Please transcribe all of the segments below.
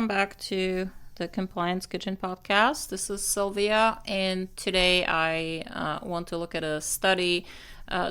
back to the Compliance Kitchen podcast. This is Sylvia, and today I want to look at a study.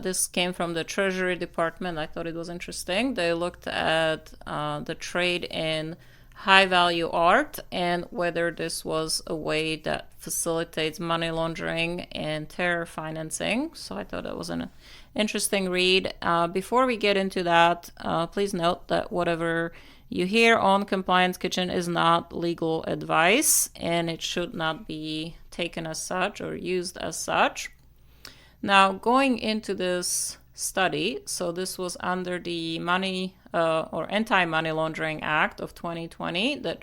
This came from the Treasury Department. I thought it was interesting. They looked at the trade in high-value art and whether this was a way that facilitates money laundering and terror financing. So I thought that was an interesting read. Before we get into that, please note that whatever you hear on Compliance Kitchen is not legal advice, and it should not be taken as such or used as such. Now, going into this study, so this was under the Anti-Money Laundering Act of 2020 that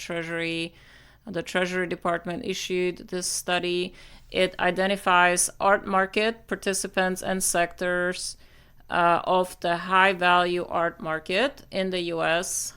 the Treasury Department issued this study. It identifies art market participants and sectors of the high-value art market in the U.S.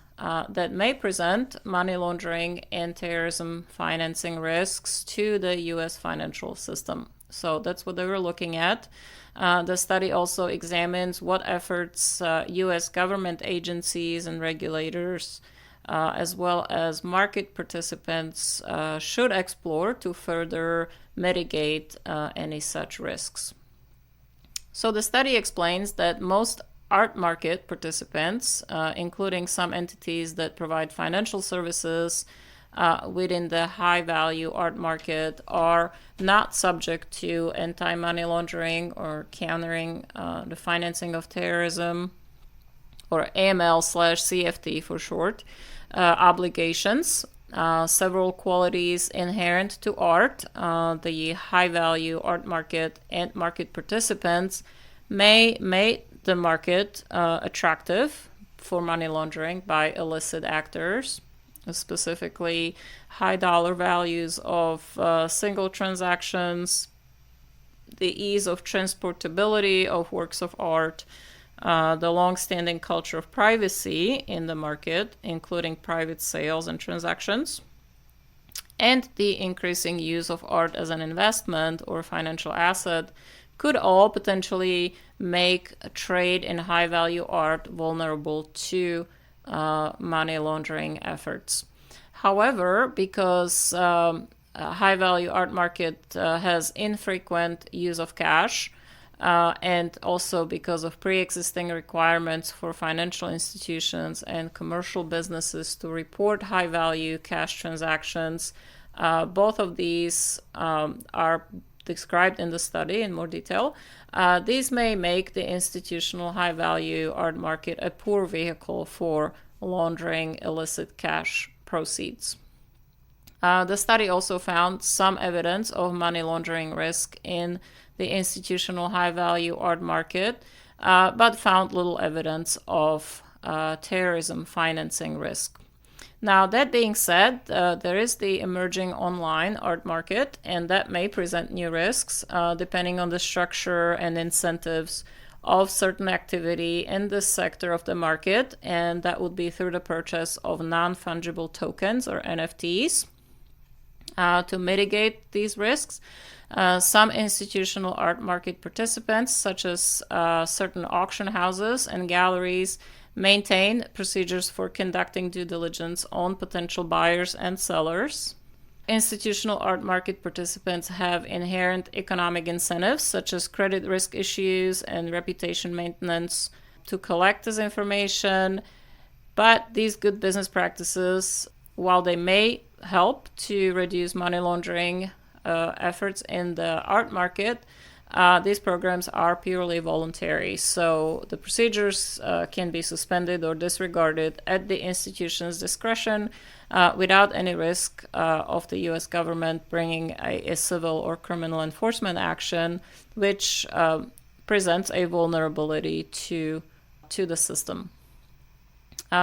That may present money laundering and terrorism financing risks to the U.S. financial system. So that's what they were looking at. The study also examines what efforts U.S. government agencies and regulators, as well as market participants, should explore to further mitigate any such risks. So the study explains that most art market participants, including some entities that provide financial services within the high-value art market, are not subject to anti-money laundering or countering the financing of terrorism, or AML/CFT for short, obligations. Several qualities inherent to art, the high-value art market and market participants may make the market attractive for money laundering by illicit actors, specifically high dollar values of single transactions, the ease of transportability of works of art, the long-standing culture of privacy in the market, including private sales and transactions, and the increasing use of art as an investment or financial asset could all potentially make a trade in high-value art vulnerable to money laundering efforts. However, because high-value art market has infrequent use of cash, and also because of pre-existing requirements for financial institutions and commercial businesses to report high-value cash transactions, both of these are described in the study in more detail. These may make the institutional high-value art market a poor vehicle for laundering illicit cash proceeds. The study also found some evidence of money laundering risk in the institutional high-value art market, but found little evidence of terrorism financing risk. Now, that being said, there is the emerging online art market, and that may present new risks depending on the structure and incentives of certain activity in this sector of the market, and that would be through the purchase of non-fungible tokens or NFTs. To mitigate these risks, some institutional art market participants, such as certain auction houses and galleries, maintain procedures for conducting due diligence on potential buyers and sellers. Institutional art market participants have inherent economic incentives, such as credit risk issues and reputation maintenance, to collect this information. But these good business practices, while they may help to reduce money laundering efforts in the art market, these programs are purely voluntary. So the procedures can be suspended or disregarded at the institution's discretion without any risk of the U.S. government bringing a civil or criminal enforcement action, which presents a vulnerability to the system.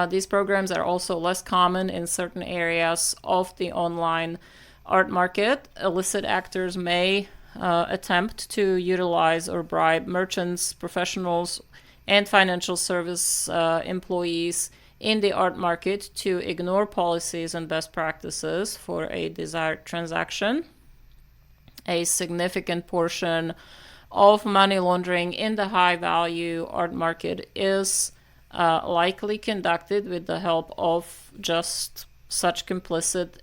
These programs are also less common in certain areas of the online art market. Illicit actors may attempt to utilize or bribe merchants, professionals, and financial service employees in the art market to ignore policies and best practices for a desired transaction. A significant portion of money laundering in the high-value art market is likely conducted with the help of just such complicit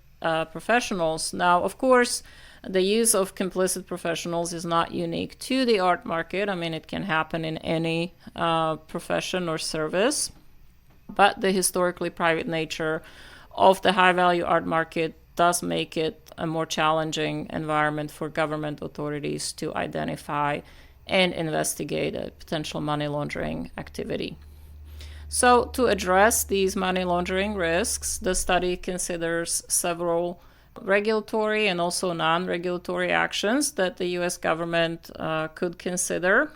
professionals. Now, of course, the use of complicit professionals is not unique to the art market. I mean, it can happen in any profession or service. But the historically private nature of the high-value art market does make it a more challenging environment for government authorities to identify and investigate a potential money laundering activity. So to address these money laundering risks, the study considers several regulatory and also non-regulatory actions that the US government could consider.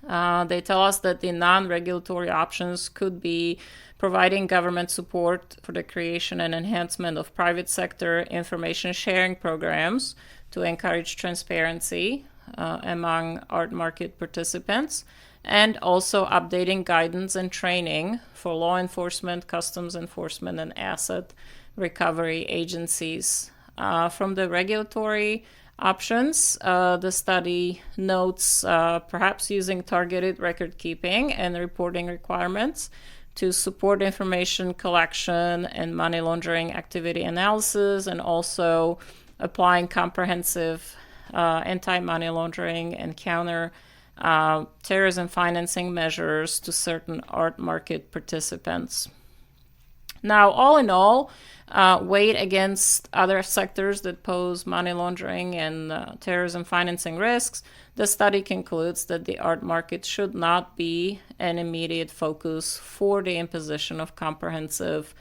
They tell us that the non-regulatory options could be providing government support for the creation and enhancement of private sector information sharing programs to encourage transparency among art market participants, and also updating guidance and training for law enforcement, customs enforcement, and asset recovery agencies. From the regulatory options, the study notes perhaps using targeted record keeping and reporting requirements to support information collection and money laundering activity analysis, and also applying comprehensive anti-money laundering and counter terrorism financing measures to certain art market participants. Now, all in all, weighed against other sectors that pose money laundering and terrorism financing risks, the study concludes that the art market should not be an immediate focus for the imposition of comprehensive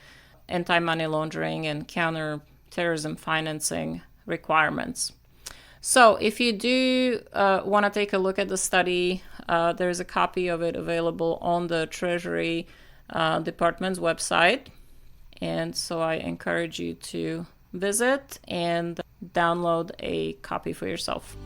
anti-money laundering and counter-terrorism financing requirements. So if you do want to take a look at the study, there's a copy of it available on the Treasury Department's website. And so I encourage you to visit and download a copy for yourself.